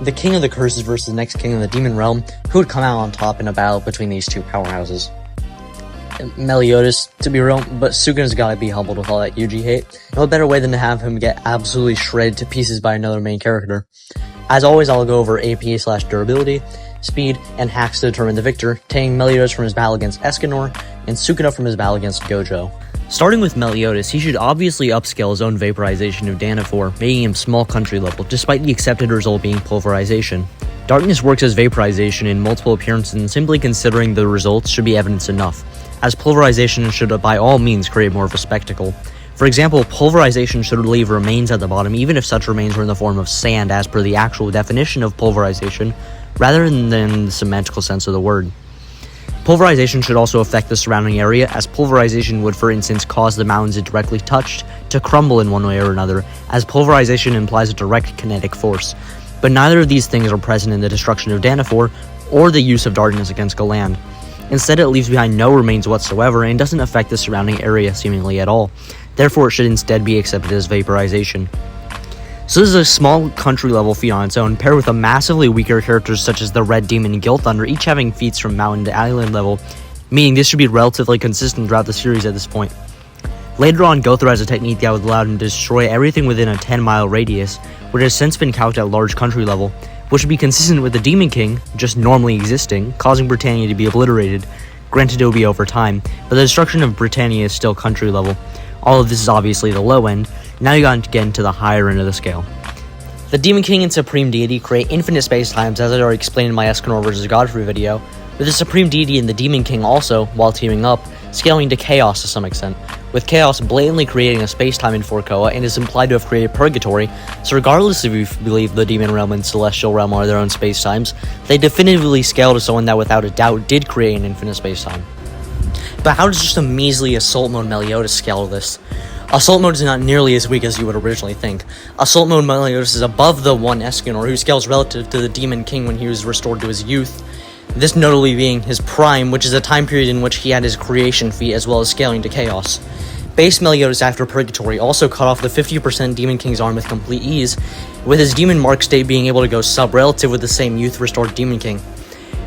the King of the Curses versus the next King of the Demon Realm, who would come out on top in a battle between these two powerhouses. Meliodas, to be real, but Sukuna's gotta be humbled with all that Yuji hate. No better way than to have him get absolutely shredded to pieces by another main character. As always, I'll go over AP/durability, speed, and hacks to determine the victor, taking Meliodas from his battle against Escanor, and Sukuna from his battle against Gojo. Starting with Meliodas, he should obviously upscale his own vaporization of Danafor, making him small country level, despite the accepted result being pulverization. Darkness works as vaporization in multiple appearances, and simply considering the results should be evidence enough, as pulverization should by all means create more of a spectacle. For example, pulverization should leave remains at the bottom even if such remains were in the form of sand as per the actual definition of pulverization, rather than the semantical sense of the word. Pulverization should also affect the surrounding area, as pulverization would for instance cause the mountains it directly touched to crumble in one way or another, as pulverization implies a direct kinetic force. But neither of these things are present in the destruction of Danafor, or the use of darkness against Galand. Instead, it leaves behind no remains whatsoever and doesn't affect the surrounding area seemingly at all. Therefore, it should instead be accepted as vaporization. So this is a small country level feat on its own, paired with a massively weaker characters such as the Red Demon and Guild Thunder, each having feats from mountain to island level, meaning this should be relatively consistent throughout the series at this point. Later on, Gothar has a technique that would allow him to destroy everything within a 10-mile radius, which has since been calced at large country level, which would be consistent with the Demon King just normally existing, causing Britannia to be obliterated. Granted, it will be over time, but the destruction of Britannia is still country level. All of this is obviously the low end. Now you got to get into the higher end of the scale. The Demon King and Supreme Deity create infinite space times, as I already explained in my Escanor vs. Godfrey video, with the Supreme Deity and the Demon King also, while teaming up, scaling to chaos to some extent, with chaos blatantly creating a space-time in Forkoa and is implied to have created Purgatory, so regardless if you believe the Demon Realm and Celestial Realm are their own space-times, they definitively scale to someone that without a doubt did create an infinite space-time. But how does just a measly Assault Mode Meliodas scale to this? Assault Mode is not nearly as weak as you would originally think. Assault Mode Meliodas is above the one Escanor, who scales relative to the Demon King when he was restored to his youth, this notably being his prime, which is a time period in which he had his creation feat as well as scaling to chaos. Base Meliodas after Purgatory also cut off the 50% Demon King's arm with complete ease, with his Demon Mark state being able to go sub-relative with the same youth restored Demon King,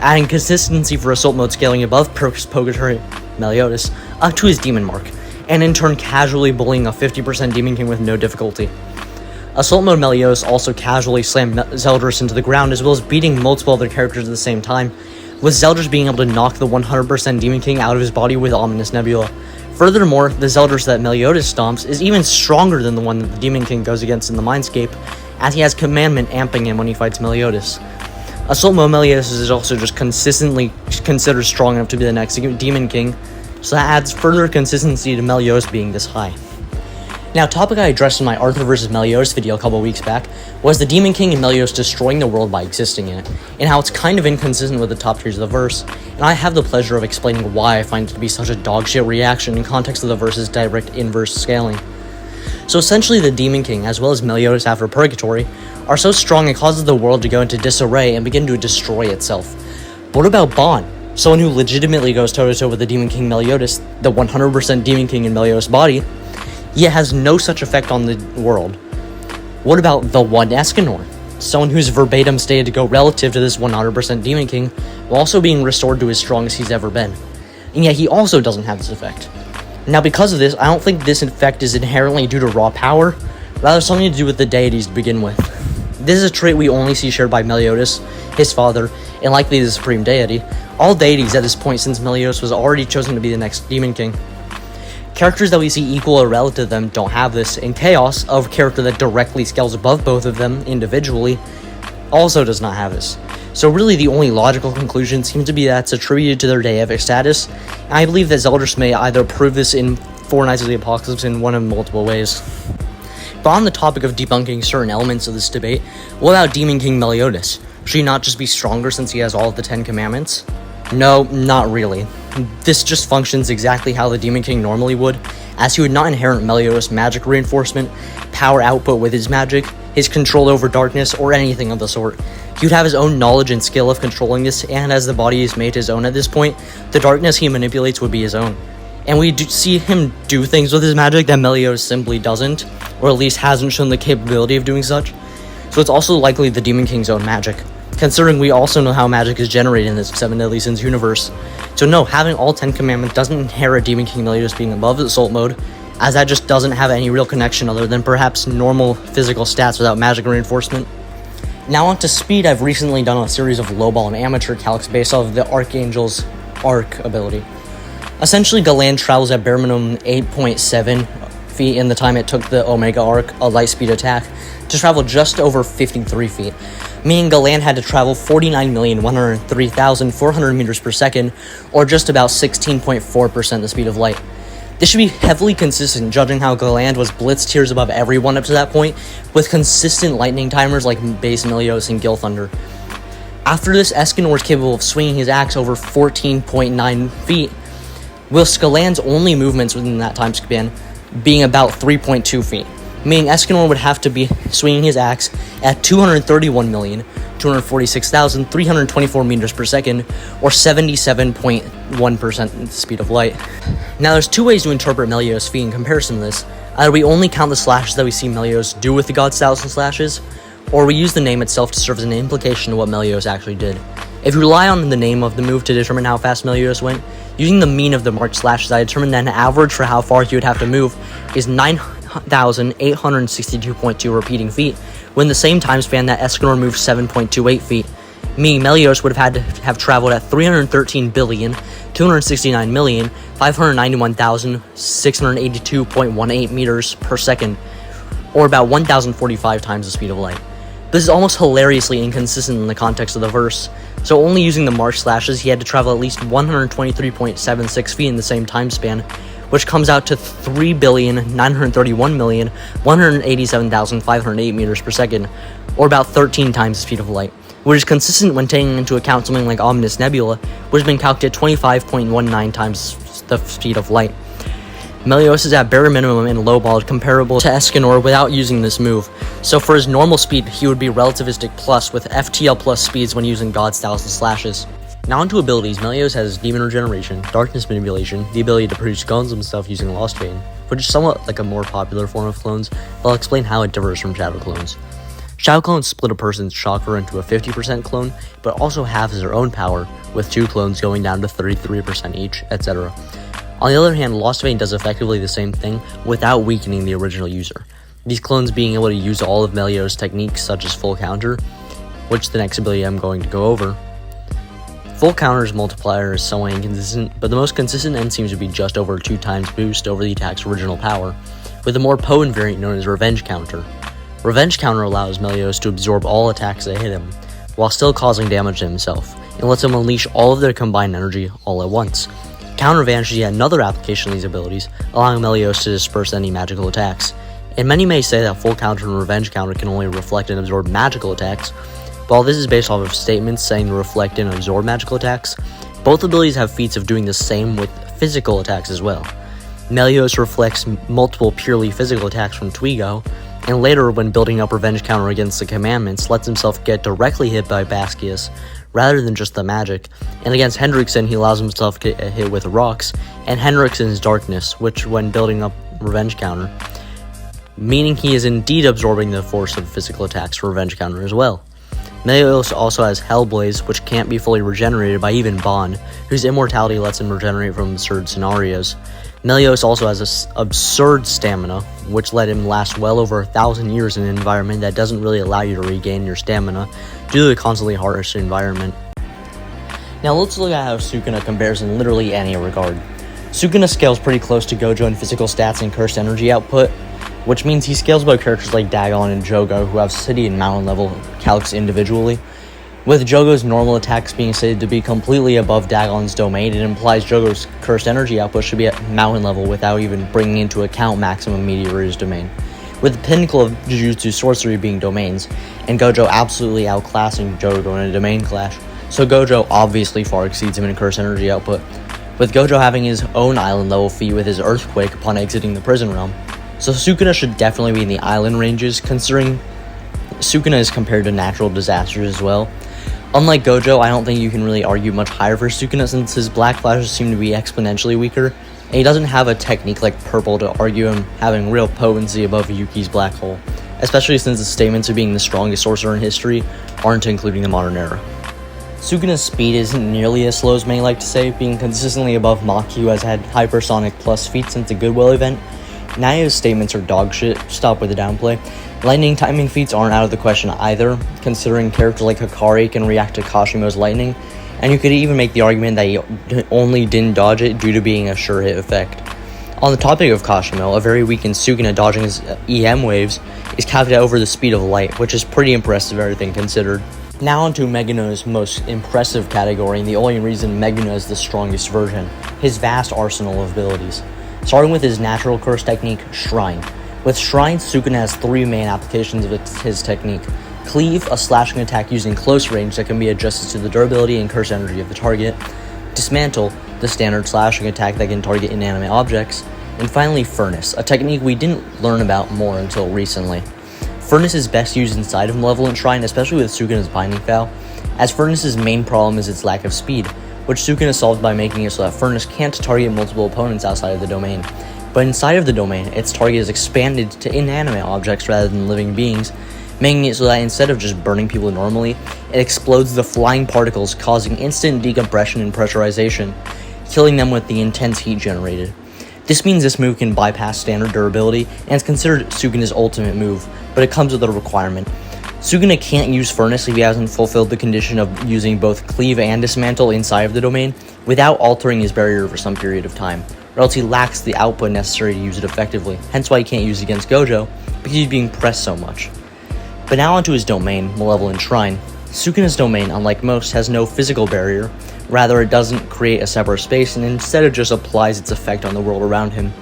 adding consistency for Assault Mode scaling above Purgatory Meliodas up to his Demon Mark, and in turn casually bullying a 50% Demon King with no difficulty. Assault Mode Meliodas also casually slammed Zeldris into the ground, as well as beating multiple other characters at the same time, with Zeldris being able to knock the 100% Demon King out of his body with Ominous Nebula. Furthermore, the Zeldris that Meliodas stomps is even stronger than the one that the Demon King goes against in the Mindscape, as he has Commandment amping him when he fights Meliodas. Assault Mode Meliodas is also just consistently considered strong enough to be the next Demon King, so that adds further consistency to Meliodas being this high. Now, a topic I addressed in my Arthur vs. Meliodas video a couple weeks back was the Demon King and Meliodas destroying the world by existing in it, and how it's kind of inconsistent with the top tiers of the verse, and I have the pleasure of explaining why I find it to be such a dogshit reaction in context of the verse's direct inverse scaling. So essentially, the Demon King, as well as Meliodas after Purgatory, are so strong it causes the world to go into disarray and begin to destroy itself. But what about Bon? Someone who legitimately goes toe-to-toe with the Demon King Meliodas, the 100% Demon King in Meliodas' body, yet has no such effect on the world. What about the one Escanor? Someone who's verbatim stated to go relative to this 100% Demon King, while also being restored to as strong as he's ever been. And yet he also doesn't have this effect. Now, because of this, I don't think this effect is inherently due to raw power, rather something to do with the deities to begin with. This is a trait we only see shared by Meliodas, his father, and likely the Supreme Deity, all deities at this point since Meliodas was already chosen to be the next Demon King. Characters that we see equal or relative to them don't have this, and Chaos, a character that directly scales above both of them individually, also does not have this. So really the only logical conclusion seems to be that it's attributed to their deific status, and I believe that Zeldris may either prove this in Four Knights of the Apocalypse in one of multiple ways. But on the topic of debunking certain elements of this debate, what about Demon King Meliodas? Should he not just be stronger since he has all of the 10 commandments? No, not really. This just functions exactly how the Demon King normally would, as he would not inherit Meliodas' magic reinforcement, power output with his magic, his control over darkness, or anything of the sort. He would have his own knowledge and skill of controlling this, and as the body is made his own at this point, the darkness he manipulates would be his own. And we do see him do things with his magic that Meliodas simply doesn't, or at least hasn't shown the capability of doing such. so it's also likely the Demon King's own magic, considering we also know how magic is generated in this 7 Deadly Sins universe. So no, having all 10 commandments doesn't inherit Demon King Meliodas being above Assault mode, as that just doesn't have any real connection other than perhaps normal physical stats without magic reinforcement. Now on to speed. I've recently done a series of lowball and amateur calcs based off of the Archangel's Arc ability. Essentially, Galand travels at bare minimum 8.7 feet in the time it took the Omega Arc, a light speed attack, to travel just over 53 feet, meaning Galand had to travel 49,103,400 meters per second, or just about 16.4% the speed of light. This should be heavily consistent, judging how Galand was blitz tiers above everyone up to that point, with consistent lightning timers like Base Meliodas and Gil Thunder. After this, Escanor was capable of swinging his axe over 14.9 feet, whilst Galand's only movements within that time span being about 3.2 feet, meaning Escanor would have to be swinging his axe at 231,246,324 meters per second, or 77.1% the speed of light. Now, there's two ways to interpret Meliodas' feat in comparison to this. Either we only count the slashes that we see Meliodas do with the God's 1,000 slashes, or we use the name itself to serve as an implication of what Meliodas actually did. If you rely on the name of the move to determine how fast Meliodas went, using the mean of the marked slashes, I determined that an average for how far he would have to move is 9,862.2 repeating feet, when the same time span that Escanor moved 7.28 feet, meaning Meliodas would have had to have traveled at 313,269,591,682.18 meters per second, or about 1,045 times the speed of light. This is almost hilariously inconsistent in the context of the verse, so only using the marked slashes, he had to travel at least 123.76 feet in the same time span, which comes out to 3,931,187,508 meters per second, or about 13 times the speed of light, which is consistent when taking into account something like Ominous Nebula, which has been calculated 25.19 times the speed of light. Meliodas is at bare minimum and lowballed comparable to Escanor without using this move, so for his normal speed, he would be relativistic plus with FTL plus speeds when using God's 1,000 slashes. Now onto abilities. Meliodas has Demon Regeneration, Darkness Manipulation, the ability to produce clones of himself using Lost Vein, which is somewhat like a more popular form of clones, but I'll explain how it differs from Shadow Clones. Shadow Clones split a person's chakra into a 50% clone, but also halves their own power, with 2 clones going down to 33% each, etc. On the other hand, Lost Vein does effectively the same thing without weakening the original user, these clones being able to use all of Meliodas' techniques such as Full Counter, which the next ability I'm going to go over. Full Counter's multiplier is somewhat inconsistent, but the most consistent end seems to be just over 2 times boost over the attack's original power, with a more potent variant known as Revenge Counter. Revenge Counter allows Meliodas to absorb all attacks that hit him, while still causing damage to himself, and lets him unleash all of their combined energy all at once. Counter Vanish is yet another application of these abilities, allowing Meliodas to disperse any magical attacks. And many may say that Full Counter and Revenge Counter can only reflect and absorb magical attacks. While this is based off of statements saying to reflect and absorb magical attacks, both abilities have feats of doing the same with physical attacks as well. Meliodas reflects multiple purely physical attacks from Twigo, and later when building up Revenge Counter against the commandments, lets himself get directly hit by Basquius, rather than just the magic, and against Hendrickson he allows himself to get hit with rocks, and Hendrickson's Darkness, which when building up Revenge Counter, meaning he is indeed absorbing the force of physical attacks for Revenge Counter as well. Meliodas also has Hellblaze, which can't be fully regenerated by even Bond, whose immortality lets him regenerate from absurd scenarios. Meliodas also has this absurd stamina, which let him last well over 1,000 years in an environment that doesn't really allow you to regain your stamina due to the constantly harsh environment. Now let's look at how Sukuna compares in literally any regard. Sukuna scales pretty close to Gojo in physical stats and cursed energy output, which means he scales above characters like Dagon and Jogo, who have city and mountain level calcs individually. With Jogo's normal attacks being stated to be completely above Dagon's domain, it implies Jogo's cursed energy output should be at mountain level without even bringing into account maximum meteor's domain, with the pinnacle of Jujutsu sorcery being domains, and Gojo absolutely outclassing Jogo in a domain clash, so Gojo obviously far exceeds him in cursed energy output, with Gojo having his own island level feat with his earthquake upon exiting the prison realm. So Sukuna should definitely be in the island ranges, considering Sukuna is compared to natural disasters as well. Unlike Gojo, I don't think you can really argue much higher for Sukuna since his black flashes seem to be exponentially weaker, and he doesn't have a technique like Purple to argue him having real potency above Yuki's black hole, especially since the statements of being the strongest sorcerer in history aren't including the modern era. Sukuna's speed isn't nearly as slow as many like to say, being consistently above Mach, who has had Hypersonic Plus feats since the Goodwill event. Naya's statements are dogshit, stop with the downplay. Lightning timing feats aren't out of the question either, considering characters like Hikari can react to Kashimo's lightning, and you could even make the argument that he only didn't dodge it due to being a sure hit effect. On the topic of Kashimo, a very weakened Sukuna dodging his EM waves is capped at over the speed of light, which is pretty impressive everything considered. Now onto Meguno's most impressive category, and the only reason Meguna is the strongest version, his vast arsenal of abilities. Starting with his natural curse technique, Shrine. With Shrine, Sukuna has 3 main applications of his technique. Cleave, a slashing attack using close range that can be adjusted to the durability and curse energy of the target. Dismantle, the standard slashing attack that can target inanimate objects. And finally, Furnace, a technique we didn't learn about more until recently. Furnace is best used inside of Malevolent Shrine, especially with Sukuna's Binding Vow, as Furnace's main problem is its lack of speed, which Sukuna solved by making it so that Furnace can't target multiple opponents outside of the domain. But inside of the domain, its target is expanded to inanimate objects rather than living beings, making it so that instead of just burning people normally, it explodes the flying particles, causing instant decompression and pressurization, killing them with the intense heat generated. This means this move can bypass standard durability, and is considered Sukuna's ultimate move, but it comes with a requirement. Sukuna can't use Furnace if he hasn't fulfilled the condition of using both Cleave and Dismantle inside of the domain without altering his barrier for some period of time, or else he lacks the output necessary to use it effectively, hence why he can't use it against Gojo, because he's being pressed so much. But now onto his domain, Malevolent Shrine. Sukuna's domain, unlike most, has no physical barrier, rather it doesn't create a separate space and instead it just applies its effect on the world around him.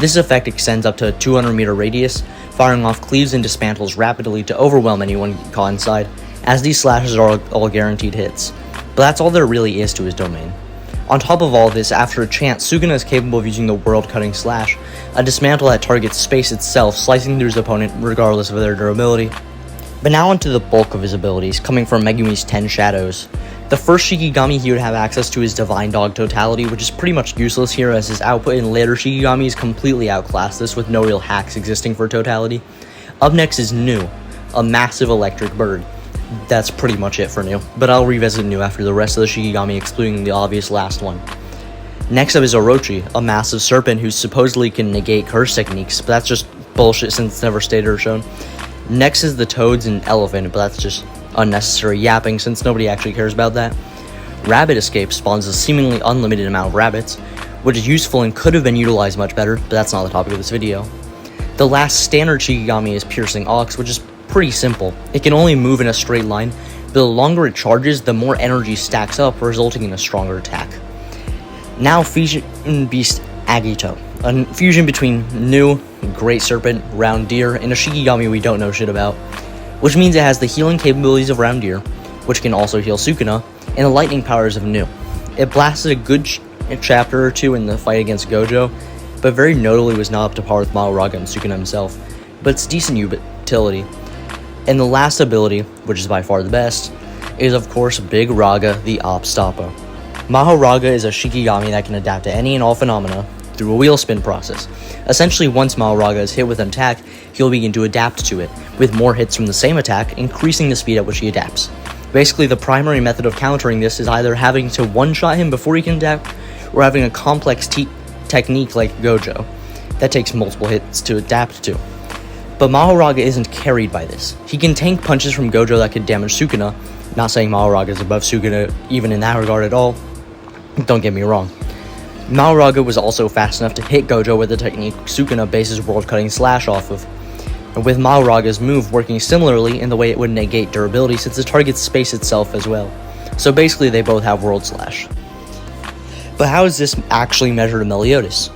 This effect extends up to a 200 meter radius, firing off cleaves and dismantles rapidly to overwhelm anyone caught inside, as these slashes are all guaranteed hits. But that's all there really is to his domain. On top of all this, after a chance, Sukuna is capable of using the world-cutting slash, a dismantle that targets space itself, slicing through his opponent regardless of their durability. But now onto the bulk of his abilities, coming from Megumi's 10 Shadows. The first Shikigami he would have access to is Divine Dog Totality, which is pretty much useless here as his output in later Shikigamis completely outclass this with no real hacks existing for Totality. Up next is Nu, a massive electric bird. That's pretty much it for Nu, but I'll revisit Nu after the rest of the Shikigami excluding the obvious last one. Next up is Orochi, a massive serpent who supposedly can negate curse techniques, but that's just bullshit since it's never stated or shown. Next is the Toads and Elephant, but that's just unnecessary yapping since nobody actually cares about that. Rabbit Escape spawns a seemingly unlimited amount of rabbits, which is useful and could have been utilized much better, but that's not the topic of this video. The last standard Shikigami is Piercing Ox, which is pretty simple. It can only move in a straight line, but the longer it charges, the more energy stacks up, resulting in a stronger attack. Now Fusion Beast Agito, a fusion between Nu, Great Serpent, Round Deer, and a Shikigami we don't know shit about, which means it has the healing capabilities of Round Deer, which can also heal Sukuna, and the lightning powers of Nu. It blasted a good chapter or two in the fight against Gojo, but very notably was not up to par with Mahoraga and Sukuna himself, but it's decent utility. And the last ability, which is by far the best, is of course Big Raga, the Opstopo. Mahoraga is a Shikigami that can adapt to any and all phenomena through a wheel spin process. Essentially, once Mahoraga is hit with an attack, he'll begin to adapt to it, with more hits from the same attack, increasing the speed at which he adapts. Basically, the primary method of countering this is either having to one-shot him before he can adapt, or having a complex technique like Gojo, that takes multiple hits to adapt to. But Mahoraga isn't carried by this. He can tank punches from Gojo that could damage Sukuna, not saying Mahoraga is above Sukuna even in that regard at all, don't get me wrong. Mahoraga was also fast enough to hit Gojo with the technique Sukuna bases world-cutting slash off of, with Mahoraga's move working similarly in the way it would negate durability since it targets space itself as well. So basically they both have world slash. But how is this actually measured in Meliodas?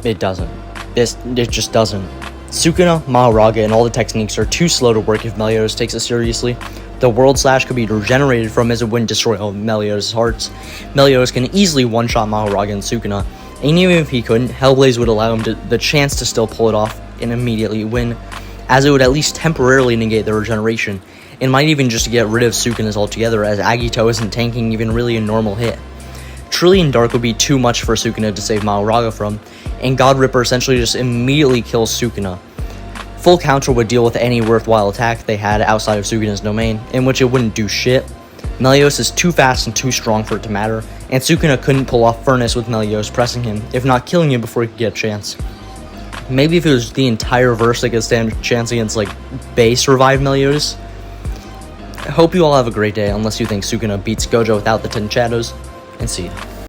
It doesn't. It just doesn't. Sukuna, Mahoraga, and all the techniques are too slow to work if Meliodas takes it seriously. The world slash could be regenerated from as it wouldn't destroy all Meliodas' hearts. Meliodas can easily one-shot Mahoraga and Sukuna, and even if he couldn't, Hellblaze would allow him the chance to still pull it off and immediately win, as it would at least temporarily negate the regeneration, and might even just get rid of Sukuna's altogether, as Agito isn't tanking even really a normal hit. Trillion Dark would be too much for Sukuna to save Mahoraga from, and God Ripper essentially just immediately kills Sukuna. Full counter would deal with any worthwhile attack they had outside of Sukuna's domain, in which it wouldn't do shit. Meliodas is too fast and too strong for it to matter, and Sukuna couldn't pull off Furnace with Meliodas pressing him, if not killing him before he could get a chance. Maybe if it was the entire verse that could stand a chance against, like, base revive Meliodas. I hope you all have a great day, unless you think Sukuna beats Gojo without the 10 shadows, and see ya.